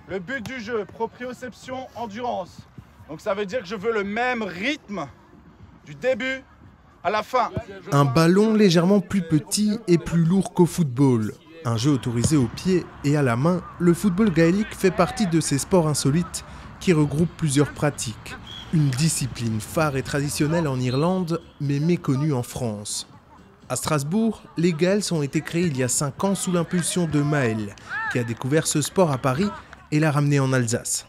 Le but du jeu, proprioception, endurance. Donc ça veut dire que je veux le même rythme du début à la fin. Un ballon légèrement plus petit et plus lourd qu'au football. Un jeu autorisé au pied et à la main, le football gaélique fait partie de ces sports insolites qui regroupent plusieurs pratiques. Une discipline phare et traditionnelle en Irlande, mais méconnue en France. À Strasbourg, les Gaels ont été créés il y a 5 ans sous l'impulsion de Maël, qui a découvert ce sport à Paris et l'a ramené en Alsace.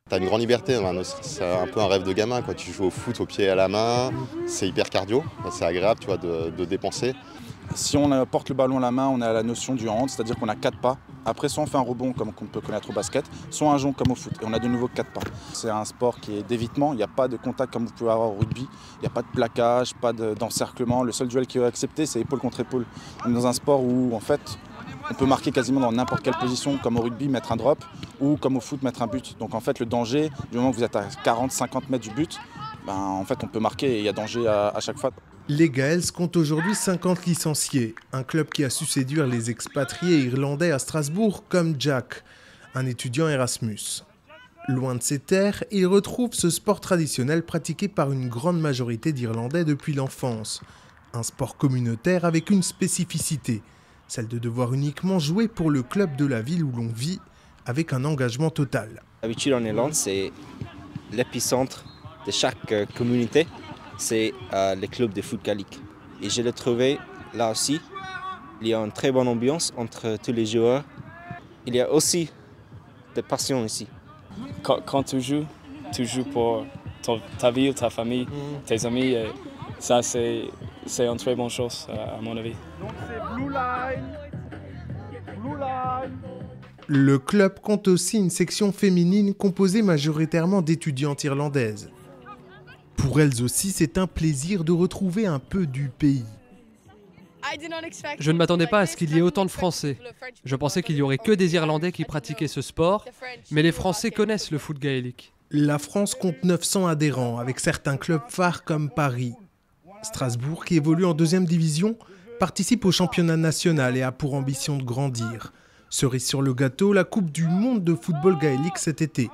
T'as une grande liberté, c'est un peu un rêve de gamin, quoi. Tu joues au foot au pied et à la main, c'est hyper cardio, c'est agréable, tu vois, de dépenser. Si on porte le ballon à la main, on a la notion du hand, c'est-à-dire qu'on a 4 pas. Après, soit on fait un rebond comme on peut connaître au basket, soit un jonc comme au foot. Et on a de nouveau 4 pas. C'est un sport qui est d'évitement, il n'y a pas de contact comme vous pouvez avoir au rugby. Il n'y a pas de plaquage, pas d'encerclement. Le seul duel qui est accepté, c'est épaule contre épaule. On est dans un sport où, en fait, on peut marquer quasiment dans n'importe quelle position, comme au rugby, mettre un drop, ou comme au foot, mettre un but. Donc en fait, le danger, du moment que vous êtes à 40-50 mètres du but, en fait, on peut marquer et il y a danger à chaque fois. Les Gaels comptent aujourd'hui 50 licenciés, un club qui a su séduire les expatriés irlandais à Strasbourg comme Jack, un étudiant Erasmus. Loin de ses terres, il retrouve ce sport traditionnel pratiqué par une grande majorité d'Irlandais depuis l'enfance. Un sport communautaire avec une spécificité, celle de devoir uniquement jouer pour le club de la ville où l'on vit, avec un engagement total. D'habitude en Irlande, c'est l'épicentre de chaque communauté. C'est les clubs de foot gaélique. Et je l'ai trouvé là aussi. Il y a une très bonne ambiance entre tous les joueurs. Il y a aussi des passions ici. Quand tu joues pour ta ville, ta famille, tes amis. Ça, c'est une très bonne chose, à mon avis. Donc c'est Blue Line. Blue Line. Le club compte aussi une section féminine composée majoritairement d'étudiantes irlandaises. Pour elles aussi, c'est un plaisir de retrouver un peu du pays. Je ne m'attendais pas à ce qu'il y ait autant de Français. Je pensais qu'il n'y aurait que des Irlandais qui pratiquaient ce sport, mais les Français connaissent le foot gaélique. La France compte 900 adhérents, avec certains clubs phares comme Paris. Strasbourg, qui évolue en 2e division, participe au championnat national et a pour ambition de grandir. Cerise sur le gâteau, la Coupe du monde de football gaélique cet été.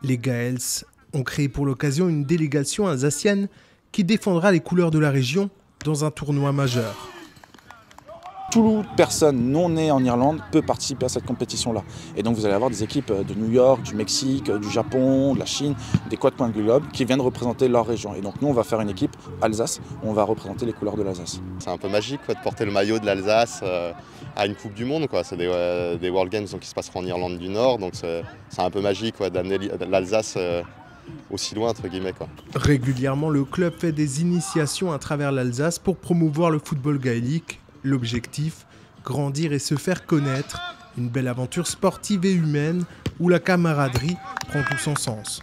Les Gaels ont créé pour l'occasion une délégation alsacienne qui défendra les couleurs de la région dans un tournoi majeur. Toute personne non née en Irlande peut participer à cette compétition-là. Et donc vous allez avoir des équipes de New York, du Mexique, du Japon, de la Chine, des 4 coins du globe qui viennent représenter leur région. Et donc nous on va faire une équipe Alsace, où on va représenter les couleurs de l'Alsace. C'est un peu magique, quoi, de porter le maillot de l'Alsace à une Coupe du Monde, quoi. C'est des World Games qui se passeront en Irlande du Nord, donc c'est un peu magique, quoi, d'amener l'Alsace aussi loin, entre guillemets, quoi. Régulièrement, le club fait des initiations à travers l'Alsace pour promouvoir le football gaélique. L'objectif, grandir et se faire connaître. Une belle aventure sportive et humaine où la camaraderie prend tout son sens.